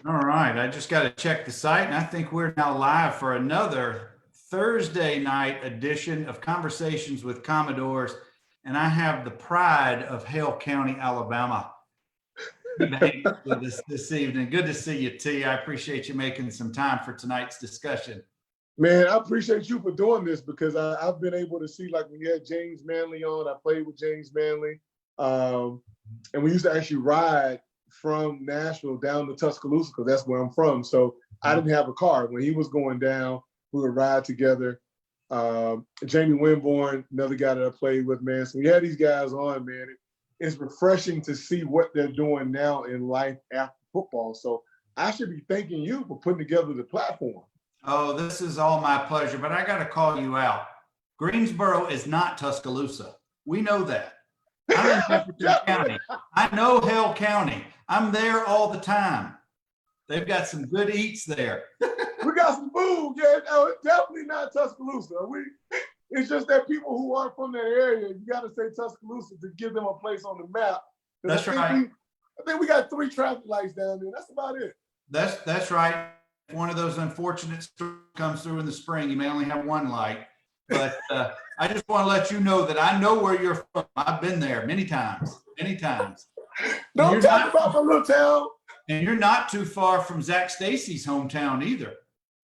All right, I just got to check the site, and I think we're now live for another Thursday night edition of Conversations with Commodores. And I have the pride of Hale County, Alabama, with us this evening. Good to see you, T. I appreciate you making some time for tonight's discussion. Man, I appreciate you for doing this because I've been able to see, like when you had James Manley on, I played with James Manley. And we used to actually ride from Nashville down to Tuscaloosa because that's where I'm from. So I didn't have a car. When he was going down, we would ride together. Jamie Winborn, another guy that I played with, man. So we had these guys on, man. It's refreshing to see what they're doing now in life after football. So I should be thanking you for putting together the platform. Oh, this is all my pleasure, but I got to call you out. Greensboro is not Tuscaloosa. We know that. I'm in Jefferson County. I know Hale County. I'm there all the time. They've got some good eats there. We got some food, yeah. No, it's definitely not Tuscaloosa. It's just that people who aren't from that area, you got to say Tuscaloosa to give them a place on the map. That's right. I think we got 3 traffic lights down there. That's about it. That's right. One of those unfortunate storms comes through in the spring. You may only have 1 light. But I just want to let you know that I know where you're from. I've been there many times. Don't talk about my little town. And you're not too far from Zach Stacy's hometown either.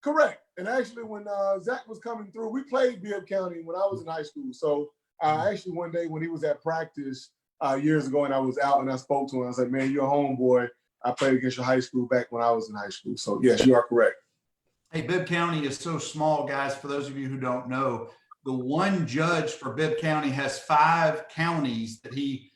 Correct. And actually, when Zach was coming through, we played Bibb County when I was in high school. So actually, one day when he was at practice years ago and I was out and I spoke to him, I was like, man, you're a homeboy. I played against your high school back when I was in high school. So, yes, you are correct. Hey, Bibb County is so small, guys. For those of you who don't know, the one judge for Bibb County has 5 counties that he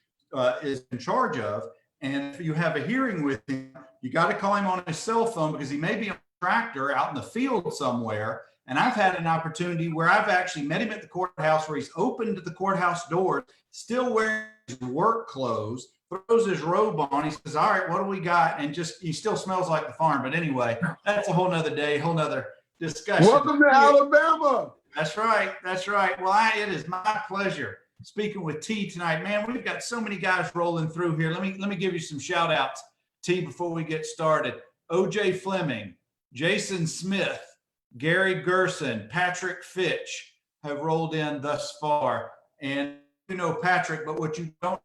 is in charge of. And if you have a hearing with him, you got to call him on his cell phone because he may be on a tractor out in the field somewhere. And I've had an opportunity where I've actually met him at the courthouse where he's opened the courthouse doors, still wearing his work clothes, throws his robe on. He says, all right, what do we got? And just, he still smells like the farm. But anyway, that's a whole nother day, whole nother discussion. Welcome to Alabama. That's right. Well, it is my pleasure speaking with T tonight. Man, we've got so many guys rolling through here. Let me give you some shout outs, T, before we get started. OJ Fleming, Jason Smith, Gary Gerson, Patrick Fitch have rolled in thus far. And you know Patrick, but what you don't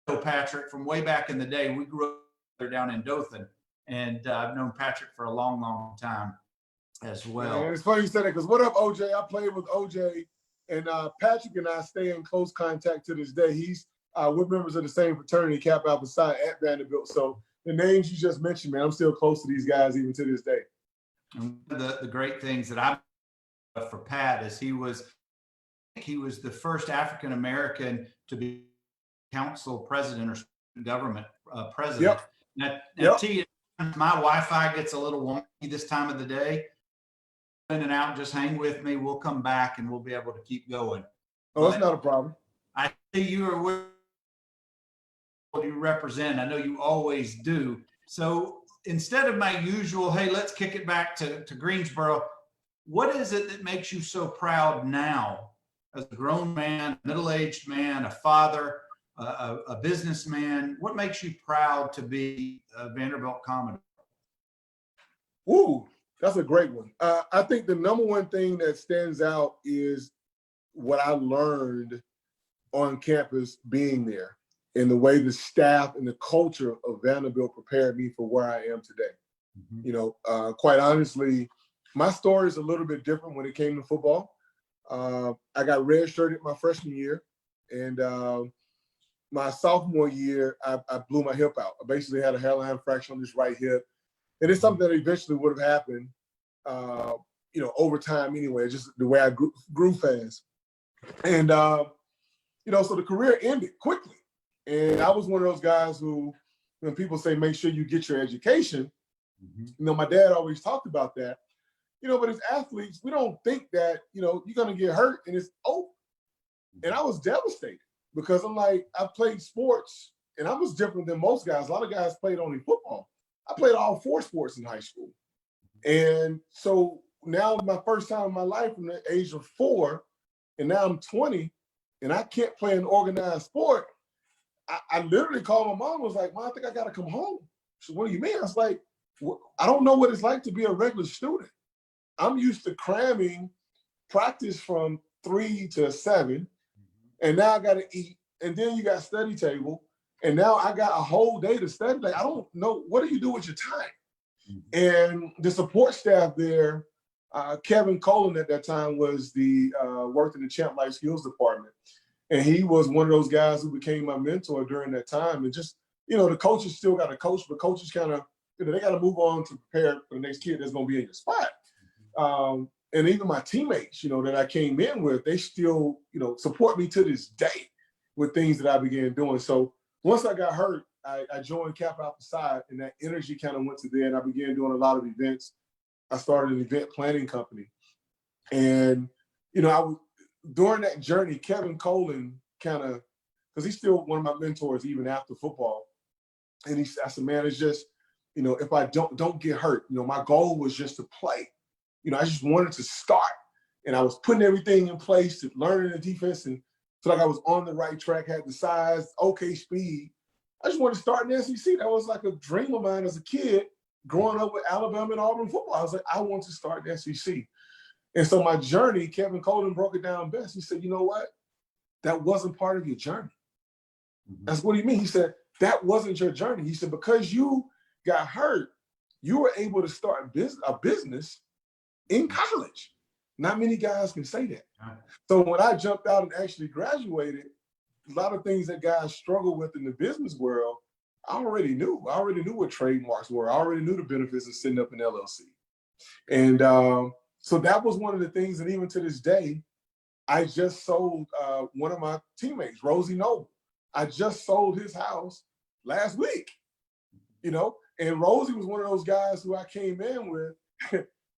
know Patrick from way back in the day, we grew up down in Dothan, and I've known Patrick for a long, long time as well. Man, it's funny you said that because what up, OJ? I played with OJ, and Patrick and I stay in close contact to this day. We're members of the same fraternity, Kappa Alpha Psi at Vanderbilt. So the names you just mentioned, man, I'm still close to these guys even to this day. And one of the great things that I for Pat is he was the first African American to be council president or government president. Yep. Now, T, my Wi-Fi gets a little wonky this time of the day. In and out, just hang with me. We'll come back and we'll be able to keep going. Oh, that's not a problem. I see you are what you represent. I know you always do. So instead of my usual, hey, let's kick it back to Greensboro, what is it that makes you so proud now as a grown man, middle-aged man, a father, a businessman? What makes you proud to be a Vanderbilt Commodore? Ooh, that's a great one. I think the number one thing that stands out is what I learned on campus being there and the way the staff and the culture of Vanderbilt prepared me for where I am today. Mm-hmm. You know, quite honestly, my story is a little bit different when it came to football. I got redshirted my freshman year, and my sophomore year, I blew my hip out. I basically had a hairline fracture on this right hip. And it's something that eventually would have happened, you know, over time anyway, just the way I grew fast. And, you know, so the career ended quickly. And I was one of those guys who, when people say, make sure you get your education, mm-hmm. You know, my dad always talked about that, you know, but as athletes, we don't think that, you know, you're going to get hurt and it's over. And I was devastated because I'm like, I played sports and I was different than most guys. A lot of guys played only football. I played all 4 sports in high school. And so now my first time in my life from the age of 4, and now I'm 20, and I can't play an organized sport. I literally called my mom and was like, Mom, I think I got to come home. She said, what do you mean? I was like, I don't know what it's like to be a regular student. I'm used to cramming practice from 3 to 7, and now I got to eat, and then you got study table, and now I got a whole day to study. Like, I don't know, what do you do with your time? And the support staff there, Kevin Colin at that time was worked in the Champ Life Skills department. And he was one of those guys who became my mentor during that time. And just, the coaches still got to coach, but coaches kind of, they got to move on to prepare for the next kid that's going to be in your spot. And even my teammates, that I came in with, they still, support me to this day with things that I began doing. So once I got hurt, I joined Cap Out the Side, and that energy kind of went to there, and I began doing a lot of events. I started an event planning company. And, during that journey, Kevin Colin because he's still one of my mentors even after football. And I said, man, it's just, if I don't get hurt, my goal was just to play. I just wanted to start. And I was putting everything in place to learn the defense and feel like I was on the right track, had the size, okay speed. I just wanted to start in the SEC. That was like a dream of mine as a kid, growing up with Alabama and Auburn football. I was like, I want to start in the SEC. And so my journey, Kevin Colin broke it down best. He said, you know what? That wasn't part of your journey. That's what he mean. He said, that wasn't your journey. He said, because you got hurt, you were able to start a business in college. Not many guys can say that. So when I jumped out and actually graduated, a lot of things that guys struggle with in the business world, I already knew. I already knew what trademarks were. I already knew the benefits of setting up an LLC. And so that was one of the things. And even to this day, I just sold one of my teammates, Rosie Noble. I just sold his house last week, and Rosie was one of those guys who I came in with.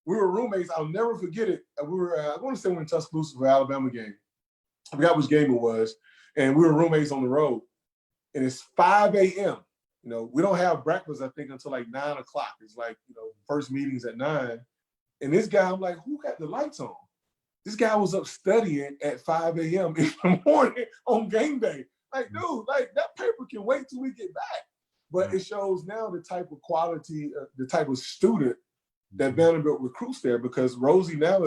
We were roommates. I'll never forget it. We were, I want to say, we were in Tuscaloosa for Alabama game. I forgot which game it was. And we were roommates on the road. And it's 5 a.m. We don't have breakfast, I think, until like 9 o'clock. It's like, first meetings at 9. And this guy, I'm like, who got the lights on? This guy was up studying at 5 a.m. in the morning on game day. Like, dude, like that paper can wait till we get back. But it shows now the type of quality, the type of student that Vanderbilt recruits there, because Rosie now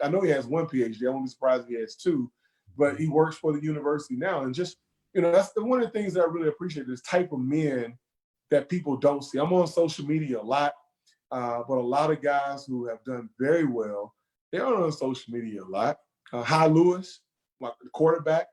I know he has one PhD. I won't be surprised if he has 2, but he works for the university now. And just, that's one of the things that I really appreciate, this type of men that people don't see. I'm on social media a lot, but a lot of guys who have done very well, they aren't on social media a lot. High Lewis, like the quarterback,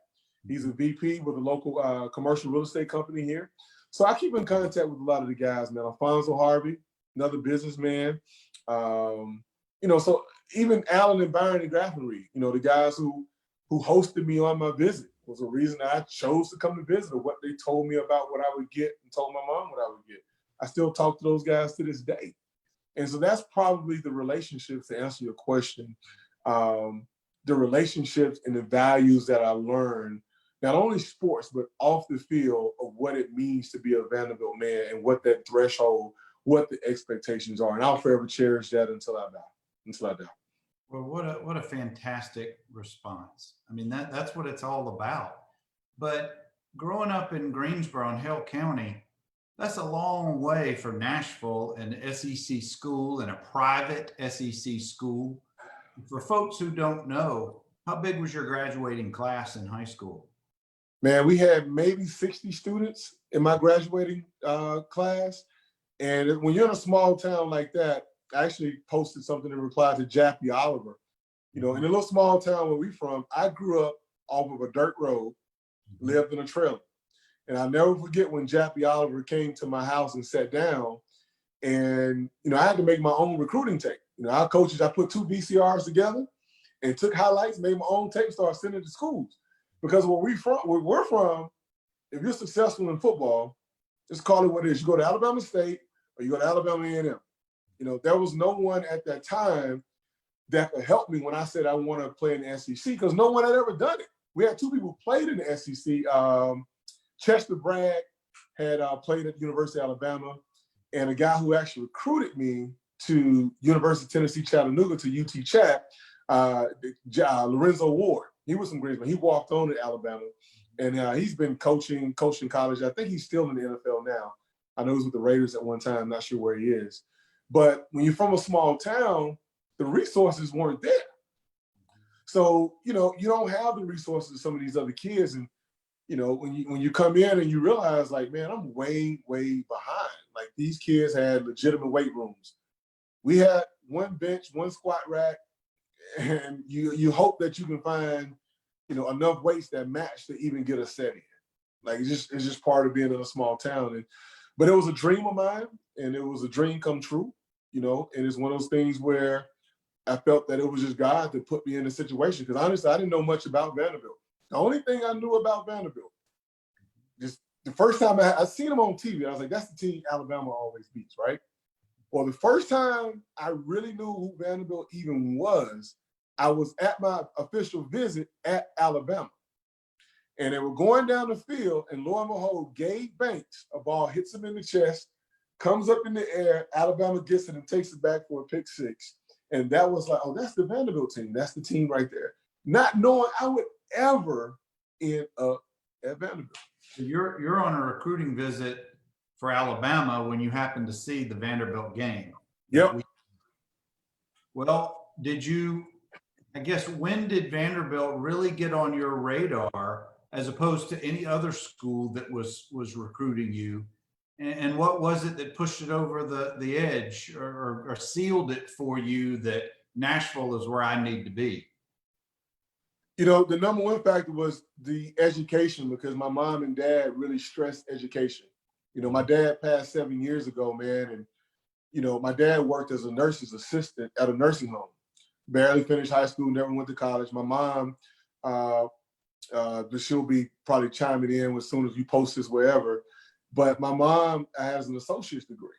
he's a VP with a local commercial real estate company here. So I keep in contact with a lot of the guys, man. Alfonso Harvey, another businessman. So even Alan and Byron and Graffenreid, the guys who hosted me on my visit was a reason I chose to come to visit, or what they told me about what I would get and told my mom what I would get. I still talk to those guys to this day. And so that's probably the relationships, to answer your question, the relationships and the values that I learned, not only sports, but off the field, of what it means to be a Vanderbilt man and what that threshold, what the expectations are. And I'll forever cherish that until I die. Well, what a fantastic response. I mean, that's what it's all about. But growing up in Greensboro and Hale County, that's a long way from Nashville, an SEC school and a private SEC school. For folks who don't know, how big was your graduating class in high school? Man, we had maybe 60 students in my graduating class. And when you're in a small town like that, I actually posted something in reply to Jackie Oliver. In a little small town where we from, I grew up off of a dirt road, lived in a trailer. And I'll never forget when Jackie Oliver came to my house and sat down, and, I had to make my own recruiting tape. Our coaches, I put 2 VCRs together and took highlights, made my own tape, started sending to schools. Because where we're from, if you're successful in football, just call it what it is. You go to Alabama State or you go to Alabama A&M. There was no one at that time that could help me when I said I want to play in the SEC, because no one had ever done it. We had 2 people who played in the SEC. Chester Bragg had played at the University of Alabama, and a guy who actually recruited me to University of Tennessee, Chattanooga, to UT Chat, Lorenzo Ward. He was from Greensboro. He walked on to Alabama, and he's been coaching college. I think he's still in the NFL now. I know he was with the Raiders at one time, not sure where he is. But when you're from a small town, the resources weren't there. So, you don't have the resources of some of these other kids. And, when you come in and you realize, like, man, I'm way, way behind. Like, these kids had legitimate weight rooms. We had one bench, one squat rack, and you hope that you can find, enough weights that match to even get a set in. Like, it's just part of being in a small town. But it was a dream of mine, and it was a dream come true, and it's one of those things where I felt that it was just God that put me in a situation. Because honestly, I didn't know much about Vanderbilt. The only thing I knew about Vanderbilt, just the first time I seen them on TV, I was like, that's the team Alabama always beats, right? Well, the first time I really knew who Vanderbilt even was, I was at my official visit at Alabama. And they were going down the field, and lo and behold, Gabe Banks, a ball hits him in the chest, comes up in the air, Alabama gets it and takes it back for a pick six. And that was like, oh, that's the Vanderbilt team. That's the team right there. Not knowing I would ever end up at Vanderbilt. You're on a recruiting visit for Alabama when you happen to see the Vanderbilt game. Yep. Well, when did Vanderbilt really get on your radar as opposed to any other school that was recruiting you? And what was it that pushed it over the edge or sealed it for you that Nashville is where I need to be? The number one factor was the education, because my mom and dad really stressed education. My dad passed 7 years ago, man. And, my dad worked as a nurse's assistant at a nursing home. Barely finished high school, never went to college. My mom, she'll be probably chiming in as soon as you post this wherever. But my mom has an associate's degree.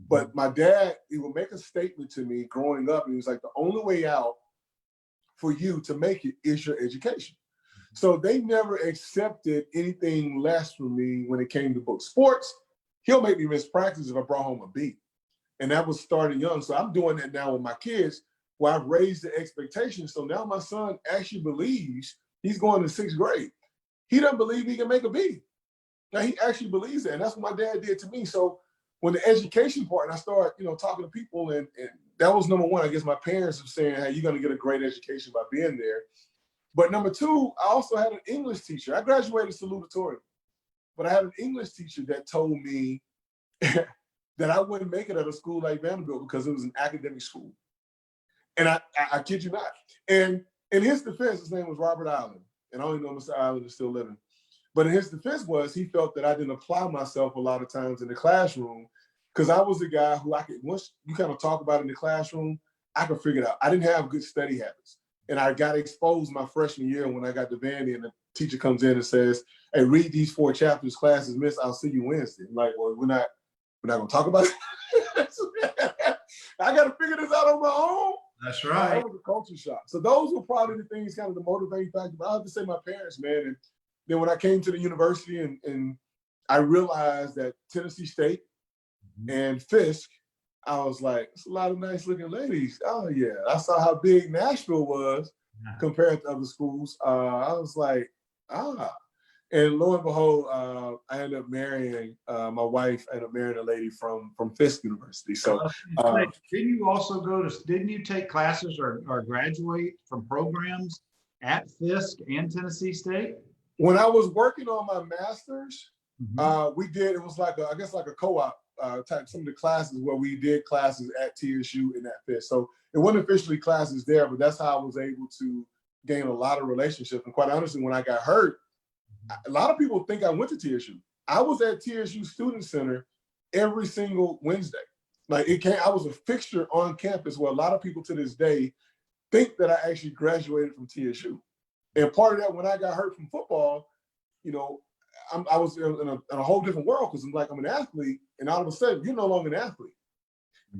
But my dad, he would make a statement to me growing up, and he was like, the only way out for you to make it is your education. So they never accepted anything less from me when it came to book sports. He'll make me miss practice if I brought home a B. And that was starting young. So I'm doing that now with my kids, where I've raised the expectations. So now my son actually believes he's going to 6th grade. He doesn't believe he can make a B. Now he actually believes that. And that's what my dad did to me. So when the education part, and I started, talking to people, and that was number one. I guess my parents were saying, hey, you're going to get a great education by being there. But number two, I also had an English teacher. I graduated salutatorian, but I had an English teacher that told me that I wouldn't make it at a school like Vanderbilt because it was an academic school. And I kid you not. And in his defense, his name was Robert Island. And I don't even know if Mr. Island is still living. But in his defense he felt that I didn't apply myself a lot of times in the classroom, because I was the guy who once you kind of talk about it in the classroom, I could figure it out. I didn't have good study habits. And I got exposed my freshman year when I got to Vandy, and the teacher comes in and says, hey, read these 4 chapters, class is missed, I'll see you Wednesday. I'm like, well, we're not going to talk about it. I got to figure this out on my own. That's right. That was a culture shock. So those were probably the things, kind of the motivating factor. But I have to say my parents, man. And then when I came to the university and I realized that Tennessee State and Fisk, I was like, it's a lot of nice looking ladies. Oh yeah. I saw how big Nashville was compared to other schools. I was like, And lo and behold, I ended up marrying my wife. I ended up marrying a lady from Fisk University. So didn't you take classes or graduate from programs at Fisk and Tennessee State? When I was working on my master's, we did, it was like a co-op type, some of the classes where we did classes at TSU and at Fisk. So it wasn't officially classes there, but that's how I was able to gain a lot of relationships. And quite honestly, when I got hurt, a lot of people think I went to TSU. I was at TSU Student Center every single Wednesday. I was a fixture on campus, where a lot of people to this day think that I actually graduated from TSU. And part of that, when I got hurt from football, I was in a whole different world, because I'm an athlete, and all of a sudden you're no longer an athlete.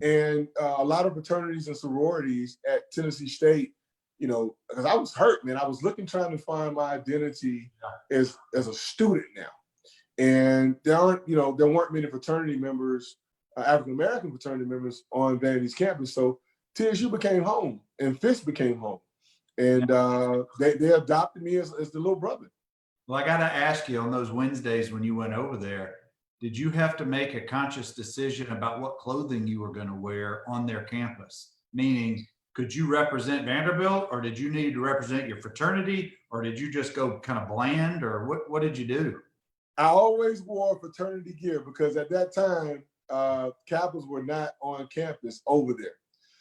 And a lot of fraternities and sororities at Tennessee State, because I was hurt, man. I was trying to find my identity as a student now. And there weren't many fraternity members, African-American fraternity members on Vanity's campus. So TSU became home and Fisk became home. And they adopted me as the little brother. Well, I got to ask you, on those Wednesdays when you went over there, did you have to make a conscious decision about what clothing you were going to wear on their campus? Meaning, could you represent Vanderbilt, or did you need to represent your fraternity, or did you just go kind of bland, or what did you do? I always wore fraternity gear because at that time, Kappas were not on campus over there.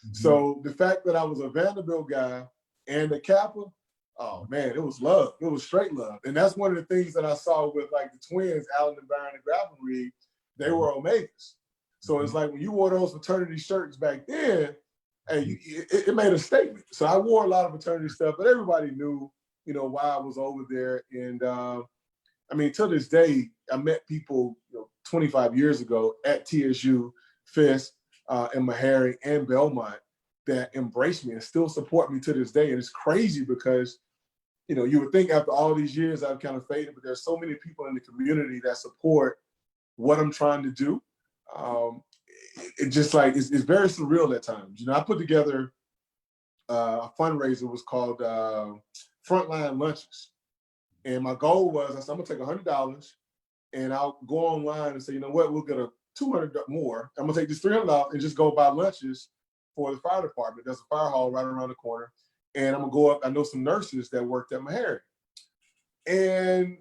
Mm-hmm. So the fact that I was a Vanderbilt guy and a Kappa, oh man, it was love. It was straight love. And that's one of the things that I saw with like the twins, Allen and Byron and Gravenreed, they were Omegas. So it's like when you wore those fraternity shirts back then, hey, it made a statement. So I wore a lot of fraternity stuff, but everybody knew, you know, why I was over there. And I mean, to this day, I met people, 25 years ago at TSU, Fisk, and Meharry and Belmont that embraced me and still support me to this day. And it's crazy because, you would think after all these years I've kind of faded, but there's so many people in the community that support what I'm trying to do. It just like, it's very surreal at times. I put together a fundraiser, it was called Frontline Lunches. And my goal was, I said, I'm gonna take $100 and I'll go online and say, you know what, we'll get a $200 more. I'm gonna take this $300 and just go buy lunches for the fire department. There's a fire hall right around the corner. And I'm gonna go up, I know some nurses that worked at Meharry. And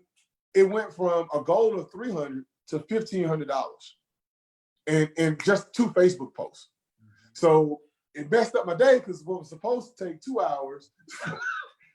it went from a goal of $300 to $1,500 and just 2 Facebook posts. So it messed up my day because what was supposed to take 2 hours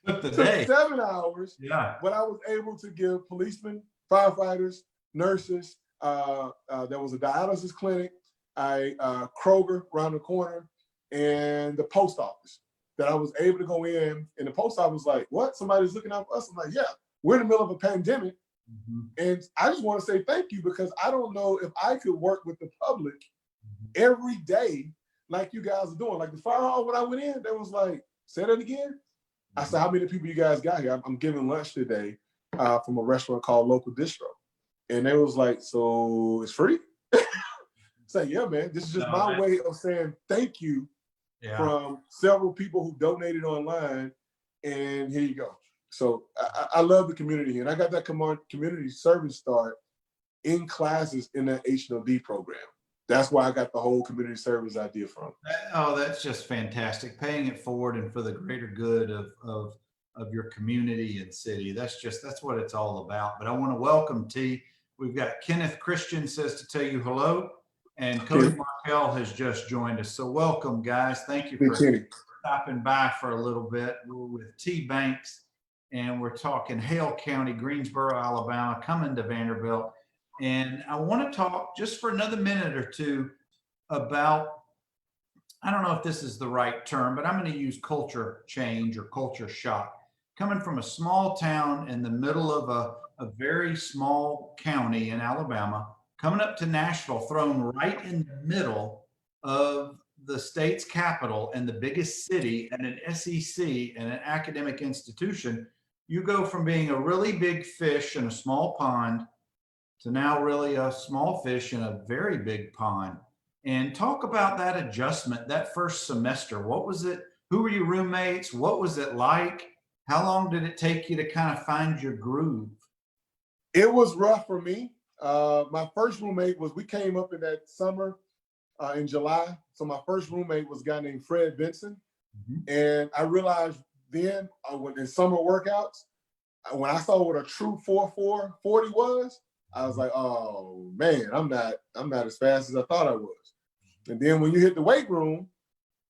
took 7 hours. Yeah. But I was able to give policemen, firefighters, nurses, there was a dialysis clinic, Kroger around the corner, and the post office that I was able to go in. And the post office was like, what? Somebody's looking out for us? I'm like, yeah, we're in the middle of a pandemic. Mm-hmm. And I just want to say thank you because I don't know if I could work with the public every day like you guys are doing. Like the fire hall, when I went in, they was like, say that again? I said, how many people you guys got here? I'm giving lunch today from a restaurant called Local Distro. And they was like, so it's free? Say, yeah, man, this is just my way of saying thank you from several people who donated online. And here you go. So I love the community. And I got that community service start in classes in that H&OD program. That's why I got the whole community service idea from. Oh, that's just fantastic. Paying it forward and for the greater good of your community and city. That's what it's all about. But I want to welcome T. We've got Kenneth Christian says to tell you hello. And Cody Markell has just joined us. So welcome, guys. Thank you for stopping by for a little bit. We're with T. Banks, and we're talking Hale County, Greensboro, Alabama, coming to Vanderbilt. And I want to talk just for another minute or two about, I don't know if this is the right term, but I'm going to use culture change or culture shock. Coming from a small town in the middle of a very small county in Alabama, coming up to Nashville, thrown right in the middle of the state's capital and the biggest city and an SEC and an academic institution, you go from being a really big fish in a small pond to now really a small fish in a very big pond. And talk about that adjustment, that first semester. What was it? Who were your roommates? What was it like? How long did it take you to kind of find your groove? It was rough for me. My first roommate we came up in that summer in July. So my first roommate was a guy named Fred Benson. Mm-hmm. And I realized then when in summer workouts, when I saw what a true 4.4 40 was, I was like, oh man, I'm not as fast as I thought I was. And then when you hit the weight room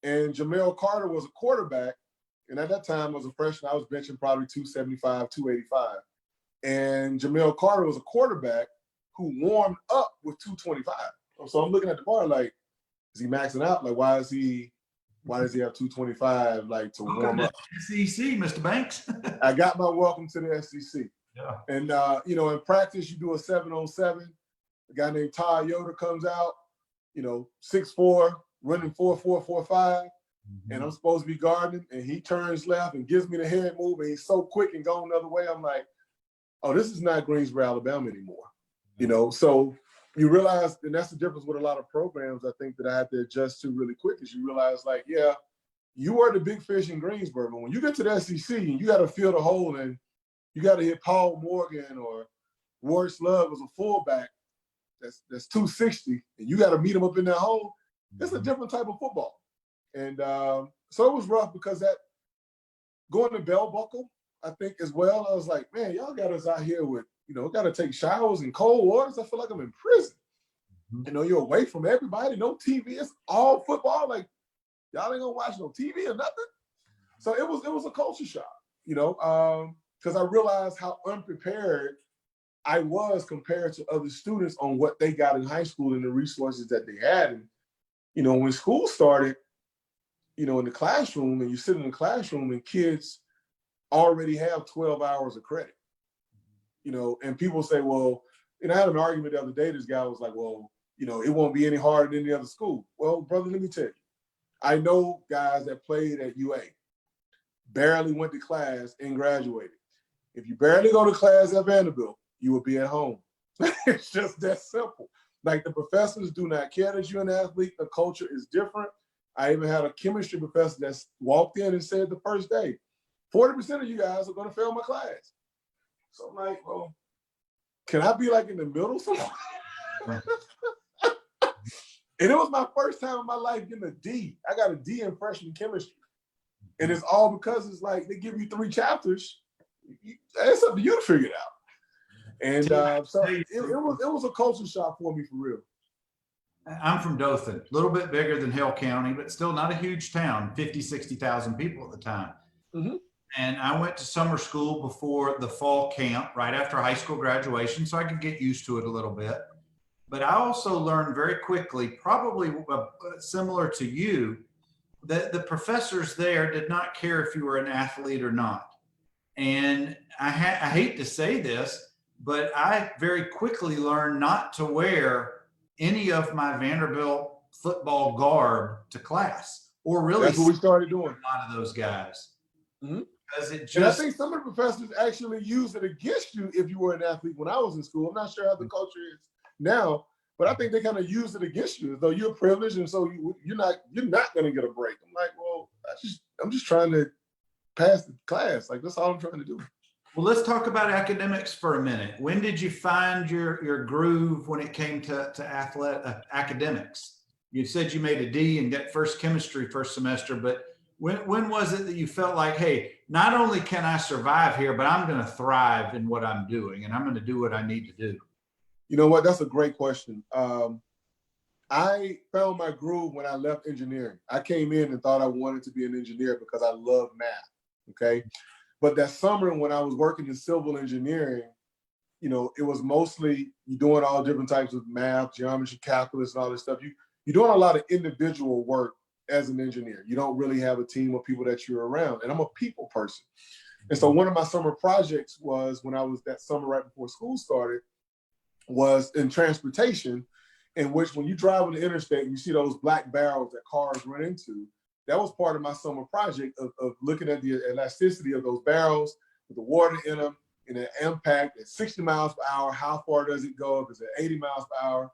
and Jamel Carter was a quarterback, and at that time I was a freshman, I was benching probably 275, 285. And Jamel Carter was a quarterback who warmed up with 225. So I'm looking at the bar like, is he maxing out? Like, why does he have 225 like to warm up? SEC, Mr. Banks. I got my welcome to the SEC. Yeah. And in practice, you do a 7-on-7. A guy named Todd Yoder comes out, 6'4", running 4.4, 4.5. Mm-hmm. And I'm supposed to be guarding, and he turns left and gives me the head move, and he's so quick and going the other way. I'm like, oh, this is not Greensboro, Alabama anymore. Mm-hmm. So you realize, and that's the difference with a lot of programs, I think, that I had to adjust to really quick, is you realize, like, yeah, you are the big fish in Greensboro, but when you get to the SEC and you got to fill the hole and you got to hit Paul Morgan or Royce Love as a fullback, that's 260, and you got to meet them up in that hole. It's a different type of football. And so it was rough because that going to bell buckle, I think as well. I was like, man, y'all got us out here with, got to take showers in cold waters. I feel like I'm in prison. You're away from everybody, no TV. It's all football. Like, y'all ain't gonna watch no TV or nothing. So it was a culture shock, because I realized how unprepared I was compared to other students on what they got in high school and the resources that they had. And, when school started, in the classroom, and you sit in the classroom and kids already have 12 hours of credit, and people say, well, I had an argument the other day. This guy was like, well, it won't be any harder than any other school. Well, brother, let me tell you, I know guys that played at UA, barely went to class and graduated. If you barely go to class at Vanderbilt, you will be at home. It's just that simple. Like, the professors do not care that you're an athlete. The culture is different. I even had a chemistry professor that walked in and said the first day, 40% of you guys are going to fail my class. So I'm like, well, can I be like in the middle somewhere? And it was my first time in my life getting a D. I got a D in freshman chemistry. And it's all because it's like they give you 3 chapters. It's up to you to figure it out. And so it was a culture shock for me, for real. I'm from Dothan, a little bit bigger than Hale County, but still not a huge town, 50, 60,000 people at the time. Mm-hmm. And I went to summer school before the fall camp, right after high school graduation, so I could get used to it a little bit. But I also learned very quickly, probably similar to you, that the professors there did not care if you were an athlete or not. And I hate to say this, but I very quickly learned not to wear any of my Vanderbilt football garb to class, or really that's what we started doing. A lot of those guys. Mm-hmm. Because it just, and I think some of the professors actually used it against you if you were an athlete when I was in school. I'm not sure how the culture is now, but I think they kind of used it against you as though you're privileged, and so you're not going to get a break. I'm like, well, I'm just trying to pass the class. Like, that's all I'm trying to do. Well, let's talk about academics for a minute. When did you find your groove when it came to academics? You said you made a D and got first chemistry first semester, but when was it that you felt like, hey, not only can I survive here, but I'm going to thrive in what I'm doing, and I'm going to do what I need to do? You know what? That's a great question. I found my groove when I left engineering. I came in and thought I wanted to be an engineer because I love math, okay? But that summer when I was working in civil engineering, it was mostly you doing all different types of math, geometry, calculus, and all this stuff. You're doing a lot of individual work as an engineer. You don't really have a team of people that you're around. And I'm a people person. And so one of my summer projects was, when I was that summer right before school started, was in transportation, in which when you drive on the interstate, you see those black barrels that cars run into. That was part of my summer project of looking at the elasticity of those barrels with the water in them and the impact at 60 miles per hour. How far does it go if it's at 80 miles per hour?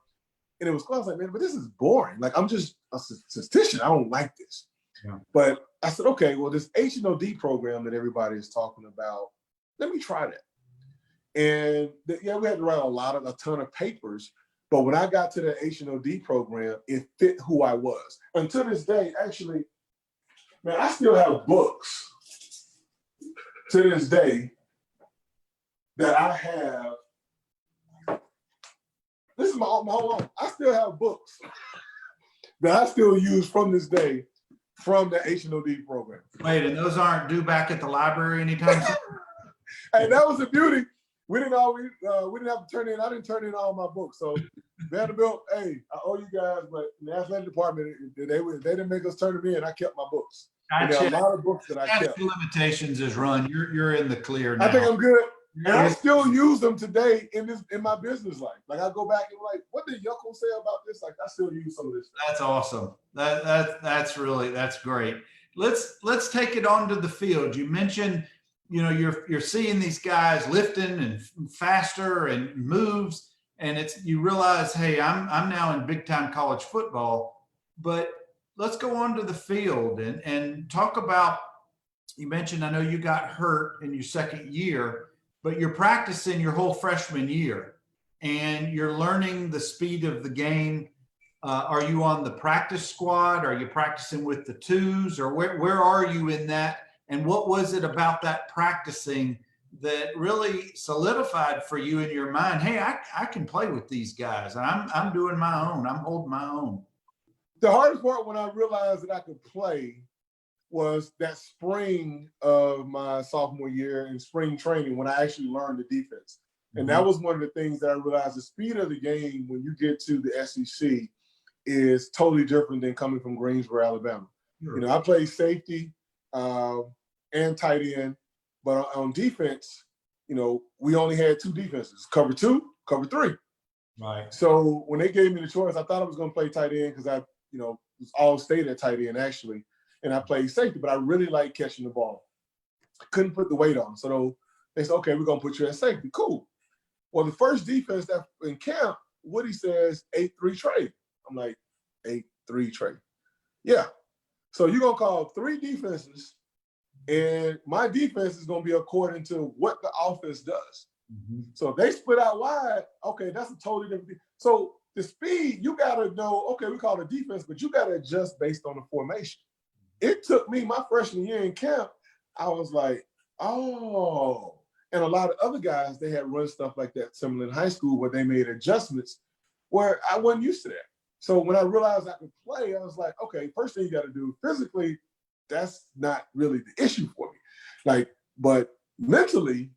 And it was cool. I was like, man, but this is boring. Like, I'm just a statistician. I don't like this. Yeah. But I said, okay, well, this H&OD program that everybody is talking about, let me try that. And we had to write a ton of papers. But when I got to the H&OD program, it fit who I was. Until this day, actually, man, I still have books to this day that I have. This is my whole life. I still have books that I still use from this day from the H&OD program. Wait, and those aren't due back at the library anytime soon? Hey, that was the beauty. We didn't have to turn in. I didn't turn in all my books. So Vanderbilt, hey, I owe you guys, but in the athletic department, they didn't make us turn them in. I kept my books. There are a lot of books that I kept. Limitations is run. You're in the clear now. I think I'm good. And I still use them today in my business life. Like, I go back and like, what did Yucko say about this? Like, I still use some of this stuff. That's awesome. That's great. Let's take it onto the field. You mentioned, you're seeing these guys lifting and faster and moves, and you realize, hey, I'm now in big time college football. But let's go onto the field and talk about, you mentioned, I know you got hurt in your second year, but you're practicing your whole freshman year. and you're learning the speed of the game. Are you on the practice squad? Are you practicing with the twos, or where are you in that? And what was it about that practicing that really solidified for you in your mind? Hey, I can play with these guys, and I'm doing my own. I'm holding my own. The hardest part when I realized that I could play was that spring of my sophomore year in spring training when I actually learned the defense. And that was one of the things that I realized: the speed of the game when you get to the SEC is totally different than coming from Greensboro, Alabama. Sure. You know, I played safety and tight end, but on defense, you know, we only had two defenses: cover two, cover three. Right. So when they gave me the choice, I thought I was going to play tight end because I, you know, was all state at tight end actually, and I played safety, but I really liked catching the ball. I couldn't put the weight on, so they said, "Okay, we're going to put you at safety." Cool. Well, the first defense that in camp, Woody says 8-3 trade. I'm like, 8-3 trade. Yeah. So you're going to call 3 defenses, and my defense is going to be according to what the offense does. So if they split out wide, okay, that's a totally different thing. So the speed, you got to know, okay, we call it defense, but you got to adjust based on the formation. It took me my freshman year in camp, I was like, oh. And a lot of other guys, they had run stuff like that similar in high school where they made adjustments where I wasn't used to that. So when I realized I could play, I was like, okay, first thing you got to do physically, that's not really the issue for me. Like, but mentally,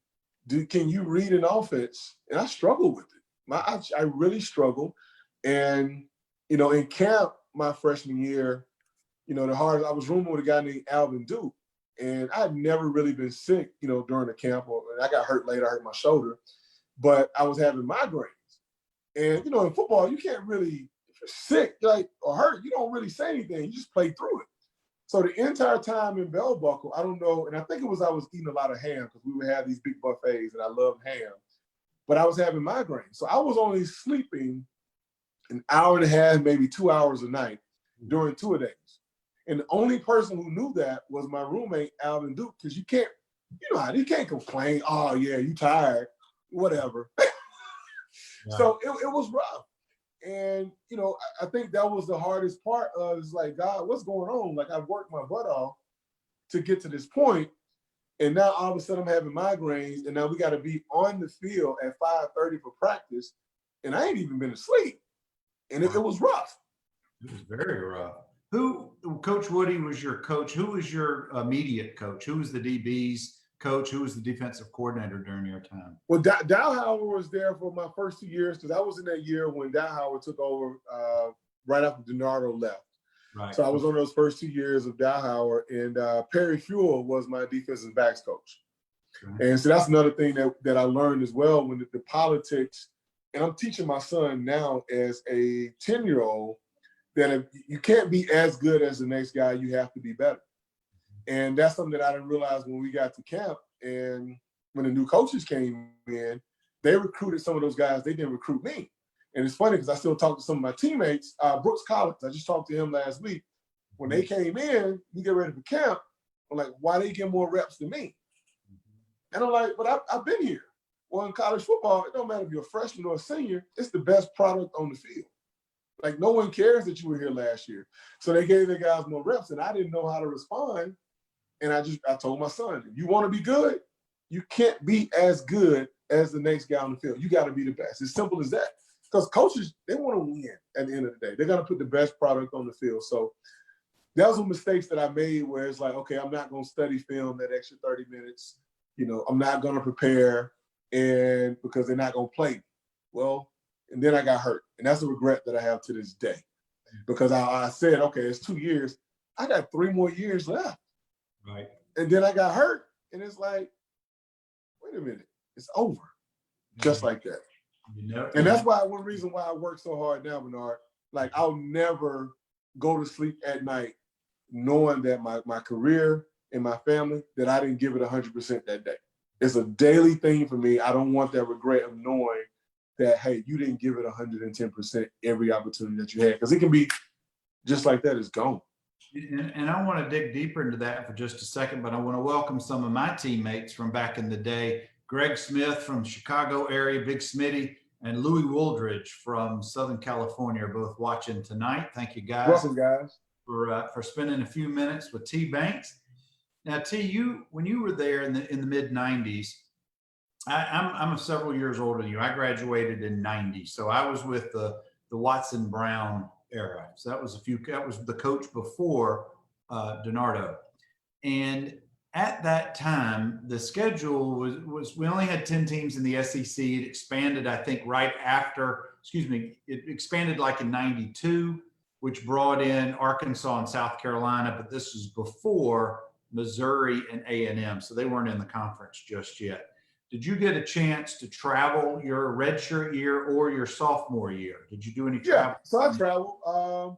can you read an offense? And I struggle with it. I really struggle. And, you know, in camp my freshman year, you know, I was rooming with a guy named Alvin Duke. And I had never really been sick, you know, during the camp. I got hurt later. I hurt my shoulder. But I was having migraines. And, you know, in football, you can't really, if you're sick, like, or hurt, you don't really say anything. You just play through it. So the entire time in Bell Buckle, I don't know, and I think it was I was eating a lot of ham because we would have these big buffets and I love ham. But I was having migraines. So I was only sleeping an hour and a half, maybe 2 hours a night during 2 days. And the only person who knew that was my roommate, Alvin Duke, because you can't, you know how you can't complain, oh yeah, you tired, whatever. Yeah. So it was rough. And, you know, I think that was the hardest part of it's like, God, what's going on? Like I've worked my butt off to get to this point, and now all of a sudden I'm having migraines, and now we got to be on the field at 5:30 for practice, and I ain't even been asleep. And it was rough. It was very rough. Coach Woody was your coach. Who was your immediate coach? Who was the DB's coach? Who was the defensive coordinator during your time? Well, Dowhower was there for my first 2 years because I was in that year when Dowhower took over right after DiNardo left. Right. So I was on those first 2 years of Dowhower, and Perry Fuel was my defensive backs coach. Okay. And so that's another thing that I learned as well when the politics, and I'm teaching my son now as a 10-year-old, that if you can't be as good as the next guy, you have to be better. And that's something that I didn't realize when we got to camp. And when the new coaches came in, they recruited some of those guys. They didn't recruit me. And it's funny because I still talk to some of my teammates. Brooks Collins, I just talked to him last week. When they came in, we get ready for camp, I'm like, why they get more reps than me? And I'm like, but I've been here. Well, in college football, it don't matter if you're a freshman or a senior, it's the best product on the field. Like, no one cares that you were here last year. So they gave the guys more reps, and I didn't know how to respond. And I told my son, if you want to be good, you can't be as good as the next guy on the field. You got to be the best. It's simple as that. Because coaches, they want to win at the end of the day. They're going to put the best product on the field. So that was some mistakes that I made where it's like, okay, I'm not going to study film that extra 30 minutes. You know, I'm not going to prepare and because they're not going to play. Well, and then I got hurt. And that's a regret that I have to this day. Because I said, okay, it's 2 years. I got 3 more years left. Right. And then I got hurt. And it's like, wait a minute, it's over. Just like that. And that's why one reason why I work so hard now, Bernard, like I'll never go to sleep at night knowing that my career and my family, that I didn't give it 100% that day. It's a daily thing for me. I don't want that regret of knowing that, hey, you didn't give it 110% every opportunity that you had. Because it can be just like that, it's gone. And I want to dig deeper into that for just a second, but I want to welcome some of my teammates from back in the day. Greg Smith from Chicago area, Big Smitty, and Louis Wooldridge from Southern California are both watching tonight. Thank you guys. Welcome, guys. For spending a few minutes with T Banks. Now, T, when you were there in the mid '90s, I'm several years older than you. I graduated in '90, so I was with the Watson Brown era. So that was the coach before DiNardo. And at that time, the schedule was we only had 10 teams in the SEC. It expanded, I think, it expanded like in '92, which brought in Arkansas and South Carolina, but this was before Missouri and A&M, so they weren't in the conference just yet. Did you get a chance to travel your redshirt year or your sophomore year? Did you do any travel? Yeah, so I traveled.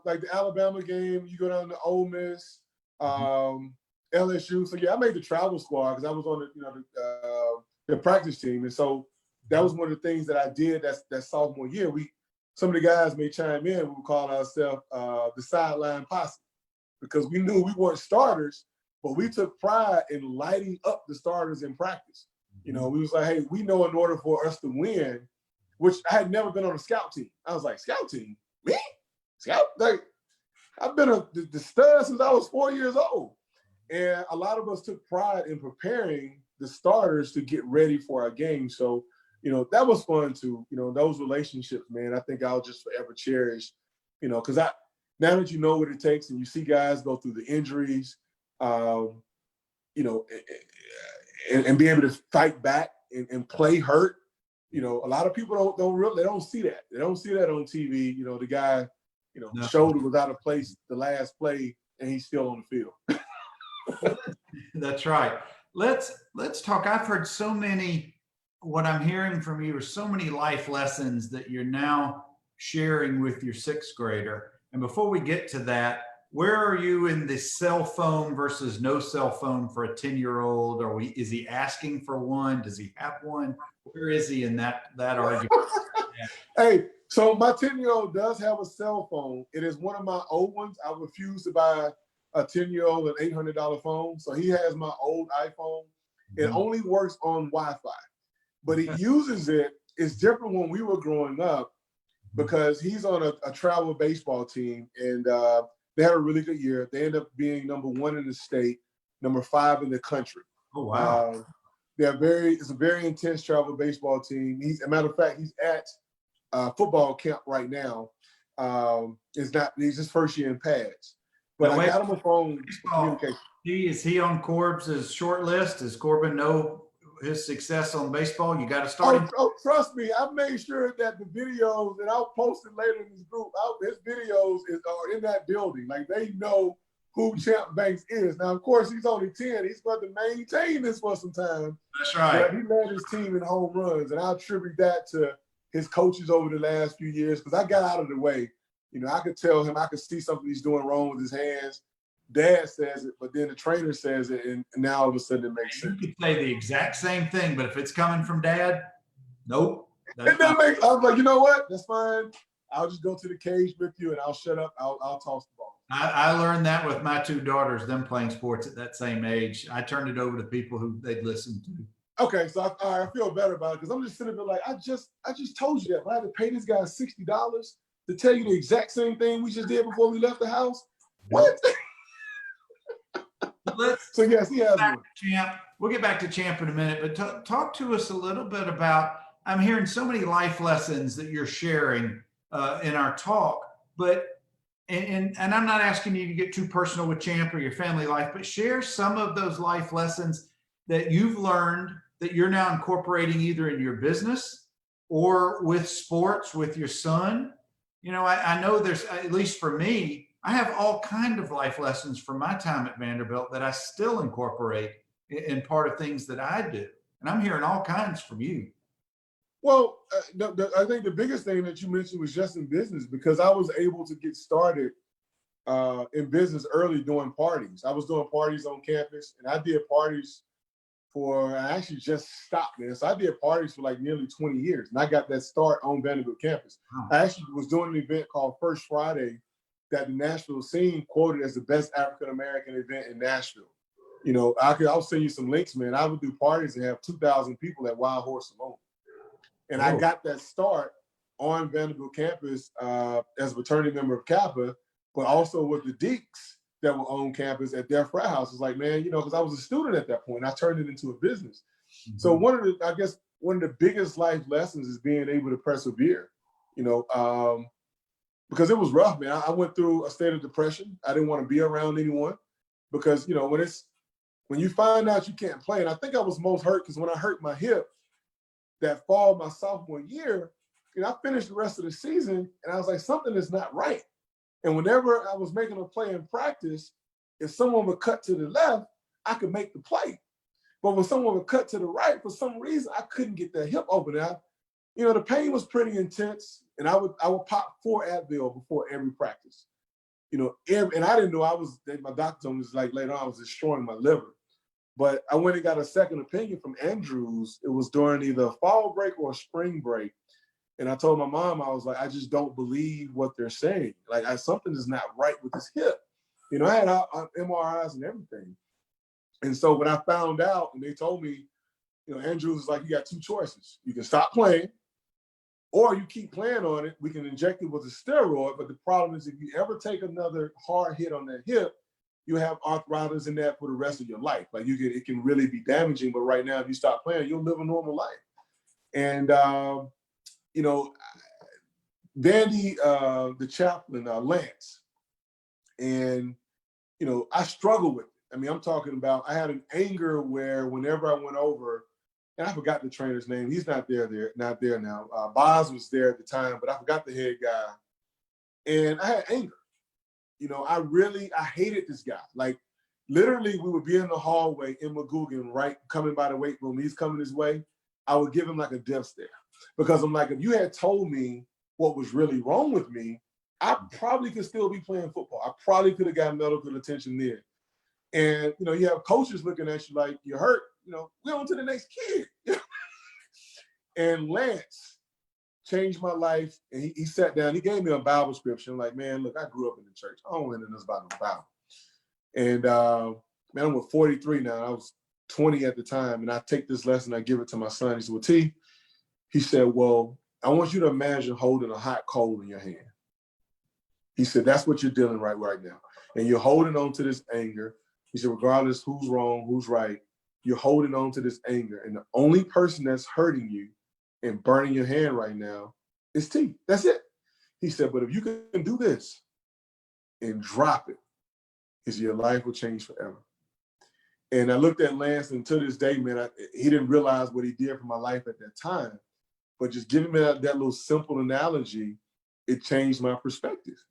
Like the Alabama game, you go down to Ole Miss, LSU. So yeah, I made the travel squad because I was on the practice team, and so that was one of the things that I did. That sophomore year. Some of the guys may chime in. We would call ourselves the sideline posse because we knew we weren't starters, but we took pride in lighting up the starters in practice. We was like, hey, we know in order for us to win, which I had never been on a scout team. I was like, scout team? Me? Scout? Like, I've been the stud since I was 4 years old. And a lot of us took pride in preparing the starters to get ready for our game. So, that was fun too. Those relationships, man, I think I'll just forever cherish, because now that you know what it takes and you see guys go through the injuries, and be able to fight back and play hurt. A lot of people don't see that. They don't see that on TV. The guy, No. shoulder was out of place the last play and he's still on the field. That's right. Let's talk. I've heard what I'm hearing from you are so many life lessons that you're now sharing with your sixth grader. And before we get to that, where are you in the cell phone versus no cell phone for a 10-year-old? Is he asking for one? Does he have one? Where is he in that argument? Hey, so my 10-year-old does have a cell phone. It is one of my old ones. I refuse to buy a 10-year-old an $800 phone. So he has my old iPhone. It only works on Wi-Fi, but he uses it. It's different when we were growing up because he's on a travel baseball team and they had a really good year. They end up being number 1 in the state, number 5 in the country. Oh, wow. It's a very intense travel baseball team. As a matter of fact, he's at football camp right now. He's his first year in pads. But I got him a phone for communication. Is he on Corb's short list? Does Corbin know his success on baseball? You got to start him. Oh, trust me. I made sure that the videos, and I'll post it later in this group, his videos are in that building. Like, they know who Champ Banks is. Now, of course, he's only 10. He's going to maintain this for some time. That's right. But he led his team in home runs, and I attribute that to his coaches over the last few years because I got out of the way. I could tell him, I could see something he's doing wrong with his hands. Dad says it, but then the trainer says it, and now all of a sudden it makes sense. You could say the exact same thing, but if it's coming from Dad, nope. I was like, you know what? That's fine. I'll just go to the cage with you, and I'll shut up. I'll toss the ball. I learned that with my 2 daughters, them playing sports at that same age. I turned it over to people who they'd listen to. Okay, so I feel better about it because I'm just sitting there like, I just told you that. I had to pay this guy $60 to tell you the exact same thing we just did before we left the house. What? So yes, he has one. We'll get back to Champ in a minute, but talk to us a little bit about, I'm hearing so many life lessons that you're sharing in our talk, but, and I'm not asking you to get too personal with Champ or your family life, but share some of those life lessons that you've learned that you're now incorporating either in your business or with sports with your son. I know there's, at least for me, I have all kinds of life lessons from my time at Vanderbilt that I still incorporate in part of things that I do. And I'm hearing all kinds from you. Well, I think the biggest thing that you mentioned was just in business because I was able to get started in business early doing parties. I was doing parties on campus and I did parties I actually just stopped, man. So I did parties for like nearly 20 years and I got that start on Vanderbilt campus. I actually was doing an event called First Friday that the Nashville scene quoted as the best African-American event in Nashville. I'll send you some links, man. I would do parties and have 2,000 people at Wild Horse alone. And I got that start on Vanderbilt campus as a fraternity member of Kappa, but also with the Deeks that were on campus at their frat house. It's like, man, because I was a student at that point. I turned it into a business. Mm-hmm. So one of the biggest life lessons is being able to persevere, because it was rough, man. I went through a state of depression. I didn't want to be around anyone because, when you find out you can't play, and I think I was most hurt because when I hurt my hip that fall my sophomore year, I finished the rest of the season and I was like, something is not right. And whenever I was making a play in practice, if someone would cut to the left, I could make the play. But when someone would cut to the right, for some reason, I couldn't get that hip open. The pain was pretty intense, and I would pop 4 Advil before every practice. And I didn't know my doctor told me like later on I was destroying my liver. But I went and got a second opinion from Andrews. It was during either a fall break or a spring break. And I told my mom, I was like, I just don't believe what they're saying. Like, something is not right with this hip. I had MRIs and everything. And so when I found out and they told me, Andrews was like, you got 2 choices. You can stop playing or you keep playing on it. We can inject it with a steroid. But the problem is if you ever take another hard hit on that hip, you have arthritis in that for the rest of your life. Like it can really be damaging. But right now, if you stop playing, you'll live a normal life. And, Vandy, the chaplain, Lance, and, I struggled with it. I mean, I'm talking about, I had an anger where whenever I went over, and I forgot the trainer's name. He's not there now. Boz was there at the time, but I forgot the head guy. And I had anger. I hated this guy. Like, literally, we would be in the hallway in McGugin, right, coming by the weight room. He's coming his way. I would give him like a death stare. Because I'm like, if you had told me what was really wrong with me, I probably could still be playing football. I probably could have gotten medical attention there. And, you have coaches looking at you like, you're hurt. We're on to the next kid. And Lance changed my life. And he sat down. He gave me a Bible scripture. I'm like, man, look, I grew up in the church. I don't know this about no Bible. And, man, I'm 43 now. I was 20 at the time. And I take this lesson. I give it to my son. He said, well, T, he said, well, I want you to imagine holding a hot coal in your hand. He said, that's what you're dealing right now. And you're holding on to this anger. He said, regardless who's wrong, who's right, you're holding on to this anger. And the only person that's hurting you and burning your hand right now is T. That's it. He said, but if you can do this and drop it, your life will change forever. And I looked at Lance, and to this day, man, he didn't realize what he did for my life at that time. But just giving me that little simple analogy, it changed my perspective.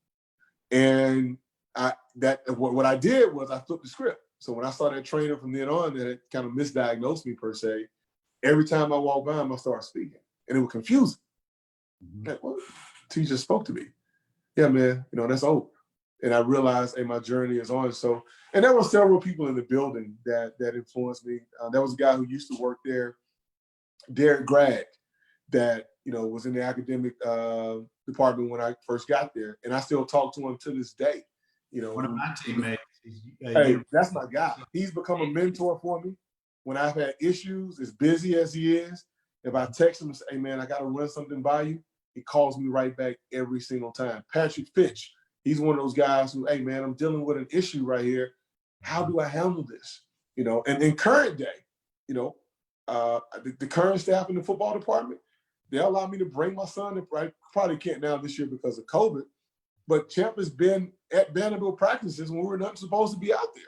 And what I did was I flipped the script. So when I saw that trainer from then on that kind of misdiagnosed me per se, every time I walked by him, I started speaking. And it was confusing. Mm-hmm. Like, what? T just spoke to me. Yeah, man, that's over. And I realized, hey, my journey is on. So, and there were several people in the building that influenced me. There was a guy who used to work there, Derek Gragg, that, was in the academic department when I first got there. And I still talk to him to this day. One of my teammates. Hey, that's my guy. He's become a mentor for me. When I've had issues, as busy as he is, if I text him and say, hey, man, I got to run something by you, he calls me right back every single time. Patrick Fitch, he's one of those guys who, hey, man, I'm dealing with an issue right here. How do I handle this? And in current day, the current staff in the football department, they allow me to bring my son. I probably can't now this year because of COVID, but Champ has been at Vanderbilt practices when we were not supposed to be out there.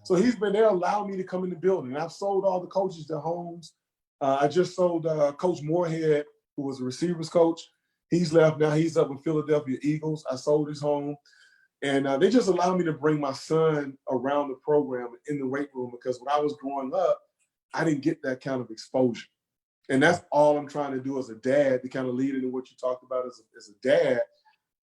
So he's been there, allowing me to come in the building. I've sold all the coaches their homes. I just sold Coach Moorhead, who was a receivers coach. He's left now. He's up with Philadelphia Eagles. I sold his home. And they just allowed me to bring my son around the program in the weight room because when I was growing up, I didn't get that kind of exposure. And that's all I'm trying to do as a dad, to kind of lead into what you talked about as a dad,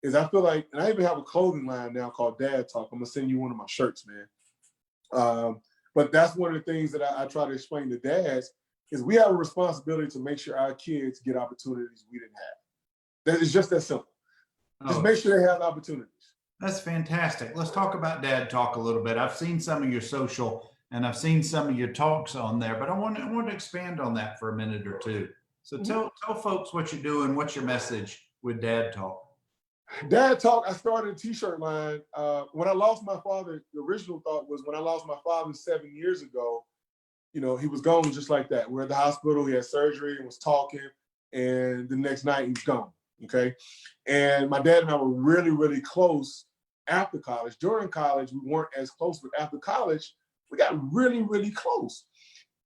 is I feel like, and I even have a clothing line now called Dad Talk. I'm going to send you one of my shirts, man. But that's one of the things that I try to explain to dads is we have a responsibility to make sure our kids get opportunities we didn't have. It's just that simple. Just make sure they have opportunities. That's fantastic. Let's talk about Dad Talk a little bit. I've seen some of your social and I've seen some of your talks on there, but I want to expand on that for a minute or two. So tell folks what you're doing. What's your message with Dad Talk? Dad Talk, I started a t-shirt line. When I lost my father, the original thought was when I lost my father 7 years ago, you know, he was gone just like that. We're at the hospital, he had surgery and was talking, and the next night he was gone, okay? And my dad and I were really, really close after college. During college, we weren't as close, but after college, we got really, really close.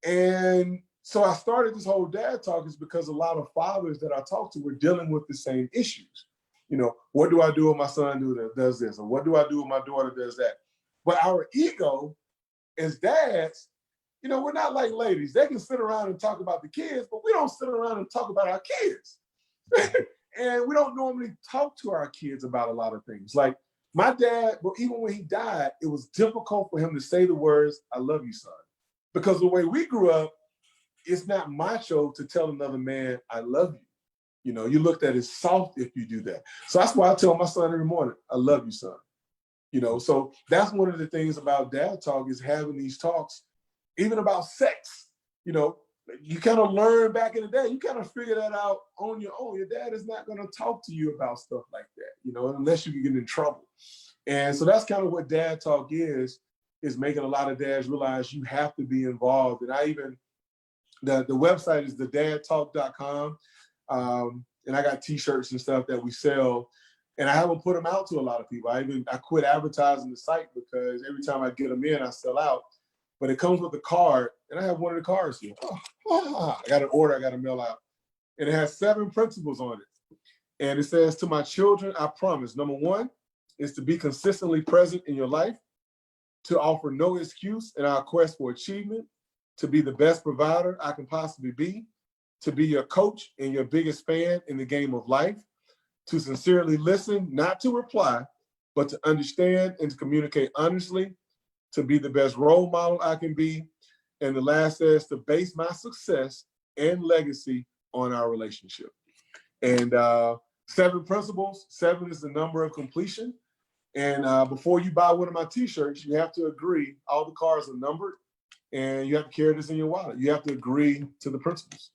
And so I started this whole Dad Talk is because a lot of fathers that I talk to were dealing with the same issues. You know, what do I do with my son does this? Or what do I do with my daughter does that? But our ego as dads, you know, we're not like ladies. They can sit around and talk about the kids, but we don't sit around and talk about our kids. And we don't normally talk to our kids about a lot of things. Like my dad, but even when he died, it was difficult for him to say the words, "I love you, son." Because the way we grew up, it's not macho to tell another man, "I love you." You know, you looked at as soft if you do that. So that's why I tell my son every morning, "I love you, son." You know, so that's one of the things about Dad Talk is having these talks, even about sex. You know, you kind of learn back in the day, you kind of figure that out on your own. Your dad is not going to talk to you about stuff like that, you know, unless you can get in trouble. And so that's kind of what Dad Talk is making a lot of dads realize you have to be involved. And I even, the website is thedadtalk.com. And I got t-shirts and stuff that we sell, and I haven't put them out to a lot of people. I quit advertising the site because every time I get them in, I sell out. But it comes with a card, and I have one of the cards here. I got an order I got to mail out. And it has 7 principles on it. And it says, "To my children, I promise, number 1 is to be consistently present in your life, to offer no excuse in our quest for achievement, to be the best provider I can possibly be, to be your coach and your biggest fan in the game of life, to sincerely listen, not to reply, but to understand and to communicate honestly, to be the best role model I can be." And the last says, "to base my success and legacy on our relationship." And 7 principles, 7 is the number of completion. And before you buy one of my t-shirts, you have to agree, all the cards are numbered, and you have to carry this in your wallet. You have to agree to the principles.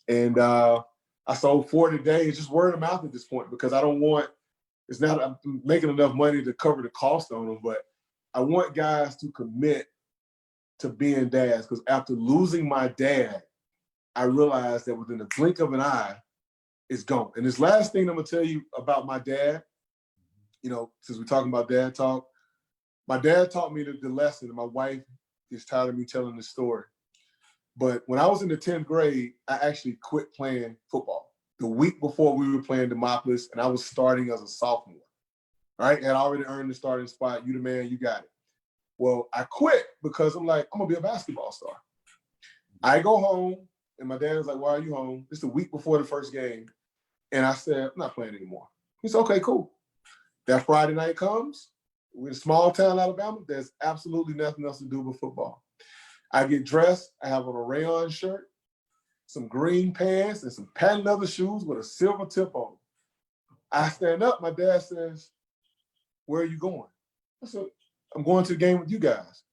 And I sold 4 today. It's just word of mouth at this point because I don't want, I'm making enough money to cover the cost on them, but I want guys to commit to being dads, because after losing my dad, I realized that within the blink of an eye, it's gone. And this last thing I'm gonna tell you about my dad, you know, since we're talking about Dad Talk, my dad taught me the lesson, and my wife is tired of me telling this story. But when I was in the 10th grade, I actually quit playing football. The week before we were playing Demopolis, and I was starting as a sophomore, right? And I already earned the starting spot. You the man, you got it. Well, I quit because I'm like, I'm gonna be a basketball star. I go home, and my dad was like, "Why are you home?" It's the week before the first game. And I said, "I'm not playing anymore." He said, "Okay, cool." That Friday night comes, we're in a small town, Alabama. There's absolutely nothing else to do but football. I get dressed, I have on a rayon shirt, some green pants, and some patent leather shoes with a silver tip on them. I stand up, my dad says, "Where are you going?" I said, "I'm going to the game with you guys."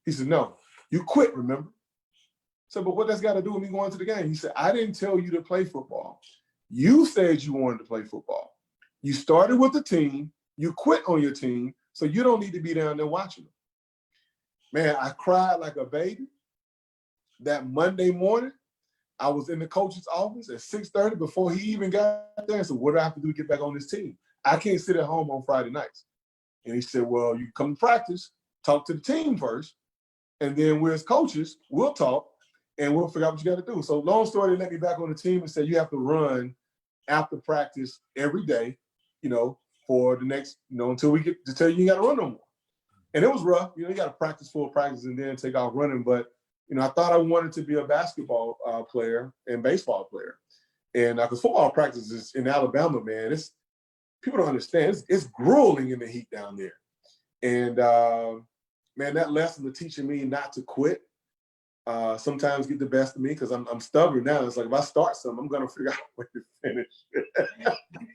He said, "No, you quit, remember?" I said, "But what that's got to do with me going to the game?" He said, "I didn't tell you to play football. You said you wanted to play football. You started with the team, you quit on your team, so you don't need to be down there watching them." Man, I cried like a baby. That Monday morning, I was in the coach's office at 6:30 before he even got there and said, "What do I have to do to get back on this team? I can't sit at home on Friday nights." And he said, "Well, you come to practice, talk to the team first, and then we're as coaches, we'll talk, and we'll figure out what you got to do." So long story, they let me back on the team and said, "You have to run after practice every day, you know, for the next, you know, until we get to tell you got to run no more." And it was rough. You know, you got to practice full practice and then take off running. But, you know, I thought I wanted to be a basketball player and baseball player. And because football practice is in Alabama, man, people don't understand. It's grueling in the heat down there. And, man, that lesson of teaching me not to quit sometimes get the best of me because I'm stubborn now. It's like if I start something, I'm going to figure out a way to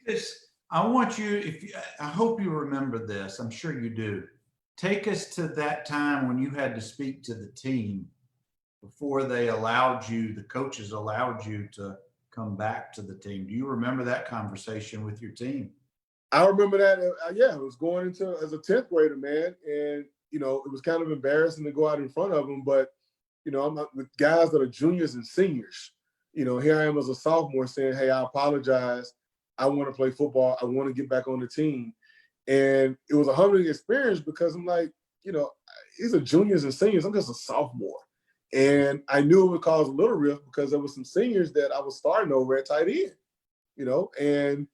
finish. I want you, I hope you remember this. I'm sure you do. Take us to that time when you had to speak to the team before they allowed you, the coaches allowed you to come back to the team. Do you remember that conversation with your team? I remember that. Yeah, I was going into as a 10th grader, man. And, you know, it was kind of embarrassing to go out in front of them. But, you know, I'm not with guys that are juniors and seniors. You know, here I am as a sophomore saying, hey, I apologize. I want to play football. I want to get back on the team. And it was a humbling experience because I'm like, you know, these are juniors and seniors. I'm just a sophomore. And I knew it would cause a little rift because there was some seniors that I was starting over at tight end, you know, and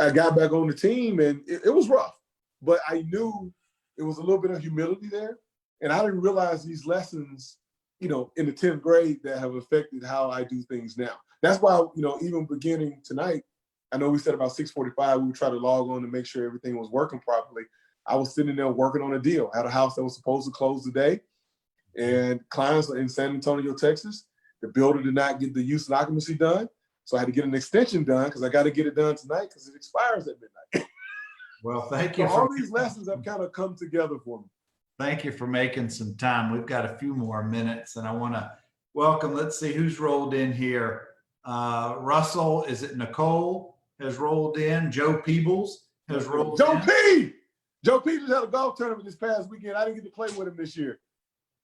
I got back on the team and it was rough, but I knew it was a little bit of humility there. And I didn't realize these lessons, you know, in the 10th grade that have affected how I do things now. That's why, you know, even beginning tonight, I know we said about 6:45, we would try to log on to make sure everything was working properly. I was sitting there working on a deal. I had a house that was supposed to close today, and clients in San Antonio, Texas, the builder did not get the use and occupancy done. So I had to get an extension done because I got to get it done tonight because it expires at midnight. Well, thank you. So all these lessons have kind of come together for me. Thank you for making some time. We've got a few more minutes and I want to welcome, let's see who's rolled in here. Russell, is it Nicole has rolled in? Joe Peebles has rolled in. Joe P just had a golf tournament this past weekend. I didn't get to play with him this year.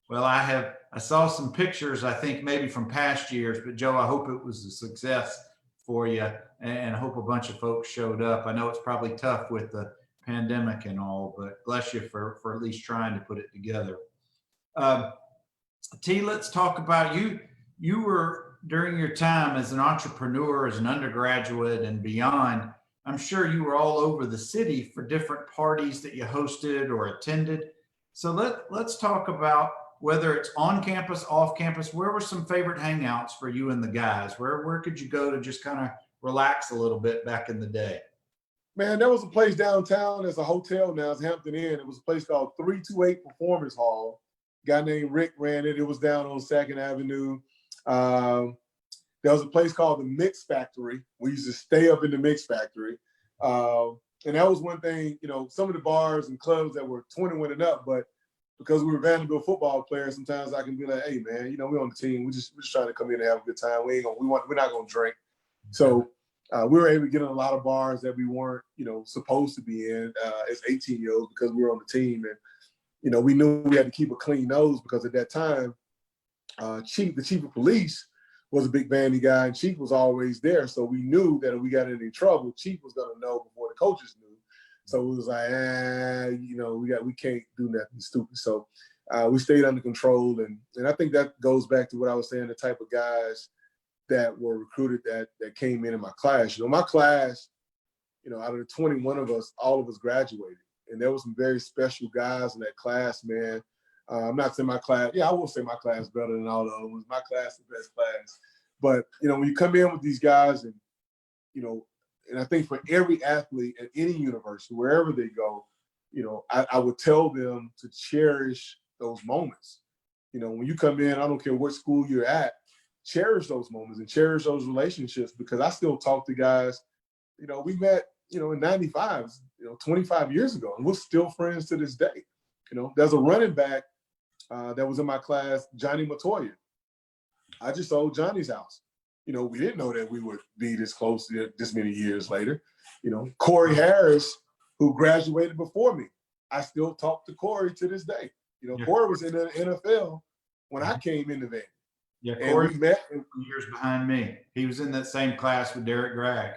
Well, I saw some pictures, I think maybe from past years, but Joe, I hope it was a success for you and I hope a bunch of folks showed up. I know it's probably tough with the pandemic and all, but bless you for at least trying to put it together. T, let's talk about you. You were, during your time as an entrepreneur, as an undergraduate and beyond, I'm sure you were all over the city for different parties that you hosted or attended. So let's talk about whether it's on campus, off campus. Where were some favorite hangouts for you and the guys? Where could you go to just kind of relax a little bit back in the day? Man, there was a place downtown. There's a hotel now. It's Hampton Inn. It was a place called 328 Performance Hall. A guy named Rick ran it. It was down on 2nd Avenue. There was a place called the Mix Factory. We used to stay up in the Mix Factory. And that was one thing, you know, some of the bars and clubs that were 21 and up, but because we were Vanderbilt football players, sometimes I can be like, hey man, you know, we're on the team. We're just trying to come in and have a good time. We're not gonna drink. So we were able to get in a lot of bars that we weren't, you know, supposed to be in as 18-year-olds because we were on the team. And, you know, we knew we had to keep a clean nose because at that time, the chief of police was a big bandy guy and Chief was always there. So we knew that if we got in any trouble, Chief was gonna know before the coaches knew. So it was like, you know, we can't do nothing stupid. So we stayed under control. And I think that goes back to what I was saying, the type of guys that were recruited that came in my class. You know, my class, you know, out of the 21 of us, all of us graduated. And there were some very special guys in that class, man. I'm not saying my class, I will say my class better than all the other ones. My class is the best class. But, you know, when you come in with these guys and, you know, and I think for every athlete at any university, wherever they go, you know, I would tell them to cherish those moments. You know, when you come in, I don't care what school you're at, cherish those moments and cherish those relationships because I still talk to guys, you know, we met, you know, in 95, you know, 25 years ago, and we're still friends to this day. You know, there's a running back that was in my class, Johnny Matoya. I just sold Johnny's house. You know, we didn't know that we would be this close this many years later. You know, Corey Harris, who graduated before me, I still talk to Corey to this day. You know, Corey was in the NFL when I came into Vandy. Yeah, Corey met years behind me. He was in that same class with Derek Gregg.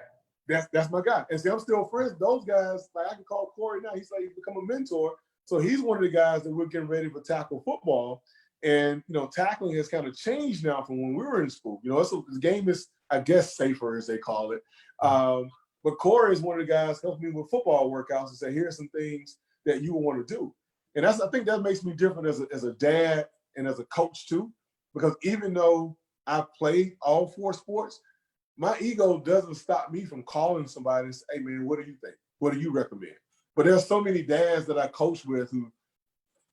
That's my guy. And see, I'm still friends with those guys. Like I can call Corey now. He's like he's become a mentor. So he's one of the guys that we're getting ready for tackle football. And, you know, tackling has kind of changed now from when we were in school. You know, the game is, I guess, safer, as they call it. But Corey is one of the guys helping me with football workouts and say, here's some things that you will want to do. And I think that makes me different as a dad and as a coach, too. Because even though I've played all 4 sports, my ego doesn't stop me from calling somebody and say, hey, man, what do you think? What do you recommend? But there's so many dads that I coach with who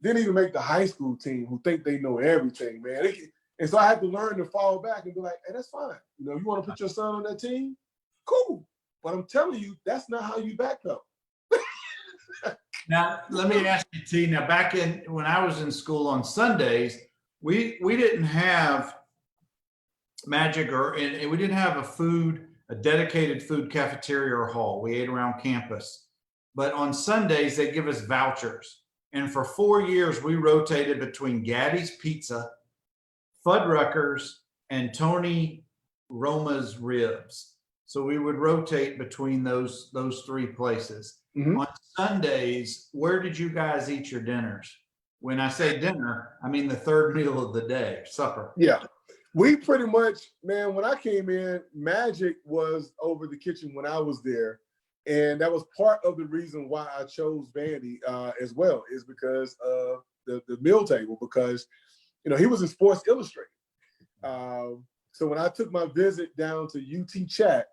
didn't even make the high school team who think they know everything, man. And so I had to learn to fall back and be like, hey, that's fine. You know, you want to put your son on that team? Cool. But I'm telling you, that's not how you back up. Now, let me ask you, T, now back when I was in school on Sundays, we didn't have Magic, and we didn't have a dedicated food cafeteria or hall. We ate around campus. But on Sundays, they give us vouchers. And for 4 years, we rotated between Gaddy's Pizza, Fuddruckers, and Tony Roma's Ribs. So we would rotate between those three places. Mhm. On Sundays, where did you guys eat your dinners? When I say dinner, I mean the third meal of the day, supper. Yeah. We pretty much, man, when I came in, Magic was over the kitchen when I was there. And that was part of the reason why I chose Vandy as well, is because of the meal table, because, you know, he was in Sports Illustrated. So when I took my visit down to UT Chat,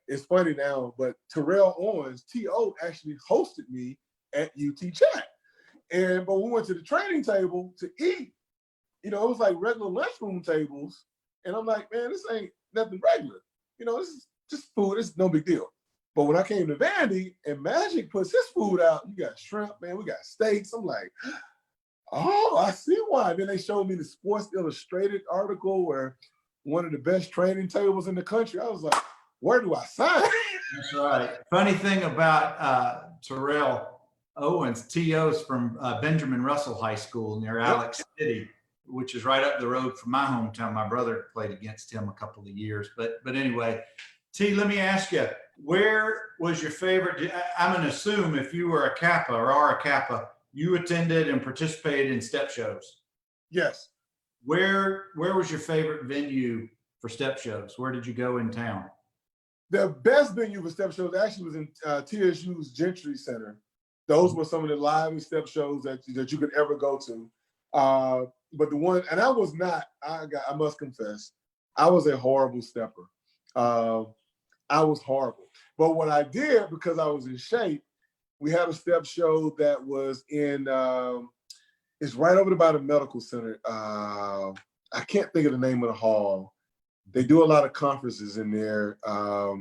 it's funny now, but Terrell Owens, T.O., actually hosted me at UT Chat. But we went to the training table to eat. You know, it was like regular lunchroom tables. And I'm like, man, this ain't nothing regular. You know, this is just food. It's no big deal. But when I came to Vandy and Magic puts his food out, you got shrimp, man, we got steaks. I'm like, oh, I see why. Then they showed me the Sports Illustrated article where one of the best training tables in the country. I was like, where do I sign? That's right. Funny thing about Terrell Owens, T.O.'s from Benjamin Russell High School near Alex City, which is right up the road from my hometown. My brother played against him a couple of years. But anyway, T, let me ask you, where was your favorite? I'm going to assume if you were a Kappa or are a Kappa, you attended and participated in step shows. Yes. Where was your favorite venue for step shows? Where did you go in town? The best venue for step shows actually was in TSU's Gentry Center. Those were some of the lively step shows that you could ever go to. But the one, and I was not, I must confess, I was a horrible stepper. I was horrible. But what I did, because I was in shape, we had a step show that was in, it's right over by the medical center. I can't think of the name of the hall. They do a lot of conferences in there. I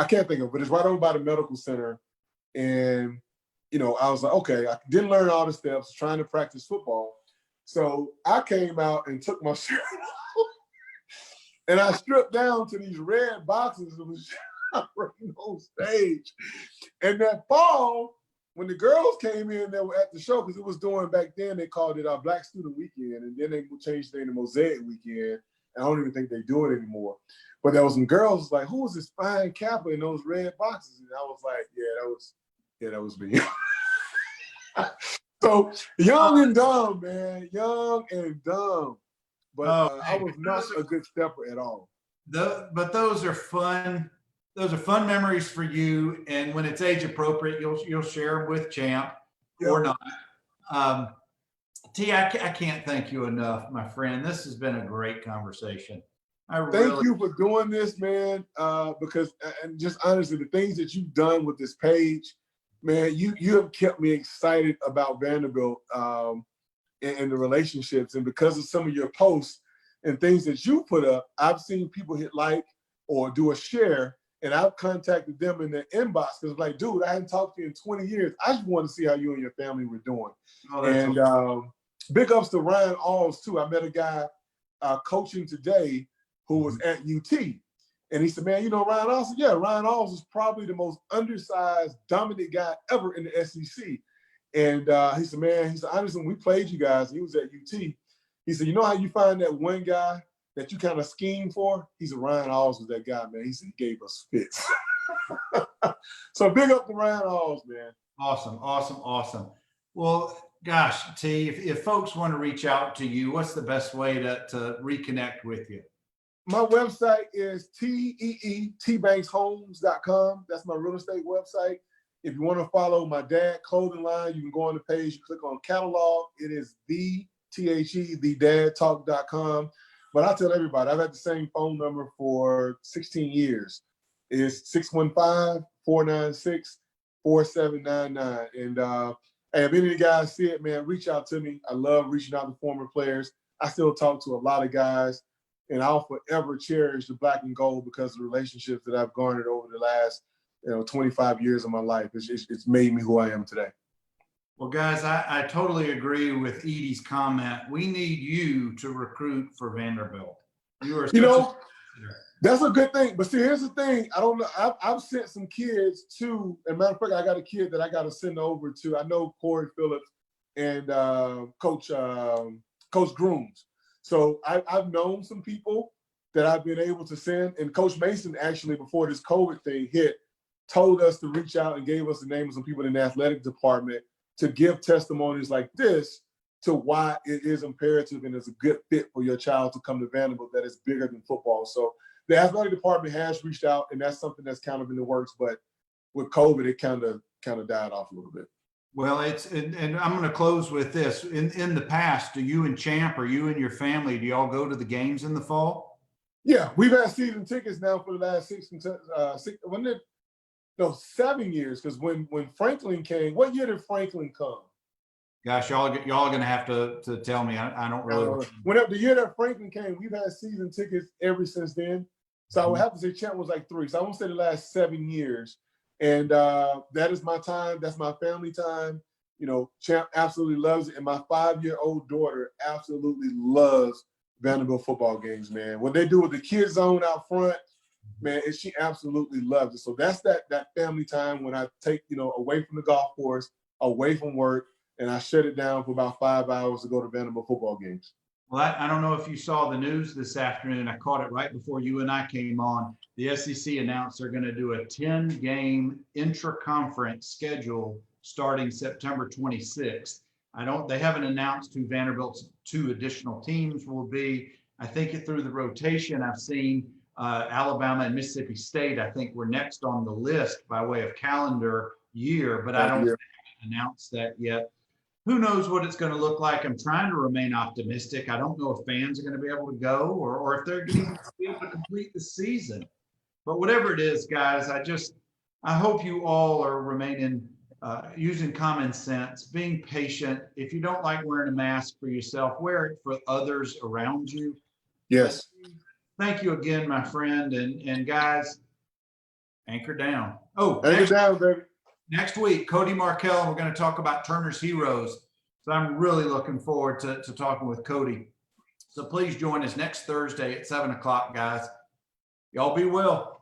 can't think of it, but it's right over by the medical center. And, you know, I was like, okay, I didn't learn all the steps, trying to practice football. So I came out and took my shirt off and I stripped down to these red boxes and was showering on stage. And that fall, when the girls came in, they were at the show, because it was doing back then, they called it our Black Student Weekend, and then they changed the name to Mosaic Weekend. I don't even think they do it anymore. But there was some girls like, who was this fine Kappa in those red boxes? And I was like, that was me. So young and dumb, man, young and dumb. But I was not a good stepper at all. But those are fun. Those are fun memories for you. And when it's age appropriate, you'll share them with Champ or not. T, I can't thank you enough, my friend. This has been a great conversation. Thank you for doing this, man. Because, and just honestly, the things that you've done with this page, man, you have kept me excited about Vanderbilt and the relationships. And because of some of your posts and things that you put up, I've seen people hit like or do a share, and I've contacted them in their inbox because, like, dude, I hadn't talked to you in 20 years. I just want to see how you and your family were doing. Big ups to Ryan Alls, too. I met a guy coaching today who was at UT. And he said, man, you know Ryan Alls? Yeah, Ryan Alls is probably the most undersized, dominant guy ever in the SEC. And he said, man, honestly, when we played you guys, he was at UT. He said, you know how you find that one guy that you kind of scheme for? He said, Ryan Alls was that guy, man. He said, he gave us fits. So big up to Ryan Alls, man. Awesome. Well, gosh, T, if folks want to reach out to you, what's the best way to reconnect with you? My website is teetbankshomes.com. That's my real estate website. If you want to follow my dad clothing line, you can go on the page, you click on catalog. It is thedadtalk.com. But I tell everybody, I've had the same phone number for 16 years. It's 615-496-4799. And hey, if any of the guys see it, man, reach out to me. I love reaching out to former players. I still talk to a lot of guys, and I'll forever cherish the black and gold because of the relationships that I've garnered over the last 25 years of my life. It's made me who I am today. Well, guys, I totally agree with Edie's comment. We need you to recruit for Vanderbilt. You are You such know, that's a good thing. But see, here's the thing. I don't know. I've sent some kids to, and matter of fact, I got a kid that I got to send over to. I know Corey Phillips and Coach Grooms. So I've known some people that I've been able to send. And Coach Mason, actually, before this COVID thing hit, told us to reach out and gave us the name of some people in the athletic department to give testimonies like this to why it is imperative and is a good fit for your child to come to Vanderbilt that is bigger than football. So the athletic department has reached out, and that's something that's kind of in the works. But with COVID, it kind of died off a little bit. Well, and I'm going to close with this. In the past, do you and Champ or you and your family, do y'all go to the games in the fall? Yeah, we've had season tickets now for the last 7 years. Because when Franklin came, what year did Franklin come? Gosh, y'all are going to have to tell me. I don't really. Whenever the year that Franklin came, we've had season tickets ever since then. So I would have to say Champ was like 3. So I won't say the last 7 years. And that is my time. That's my family time. You know, Champ absolutely loves it. And my 5-year-old daughter absolutely loves Vanderbilt football games, man. What they do with the kids zone out front, man, and she absolutely loves it. So that's that family time when I take, away from the golf course, away from work, and I shut it down for about 5 hours to go to Vanderbilt football games. Well, I don't know if you saw the news this afternoon. I caught it right before you and I came on. The SEC announced they're going to do a 10-game intra-conference schedule starting September 26th. They haven't announced who Vanderbilt's 2 additional teams will be. I think through the rotation, I've seen Alabama and Mississippi State, I think, were next on the list by way of calendar year, but I don't announce that yet. Who knows what it's going to look like? I'm trying to remain optimistic. I don't know if fans are going to be able to go or if they're going to be able to complete the season. But whatever it is, guys, I hope you all are remaining using common sense, being patient. If you don't like wearing a mask for yourself, wear it for others around you. Yes. But thank you again, my friend. And guys, anchor down. Anchor down, baby. Next week, Cody Markell, and we're going to talk about Turner's Heroes. So I'm really looking forward to talking with Cody. So please join us next Thursday at 7 o'clock, guys. Y'all be well.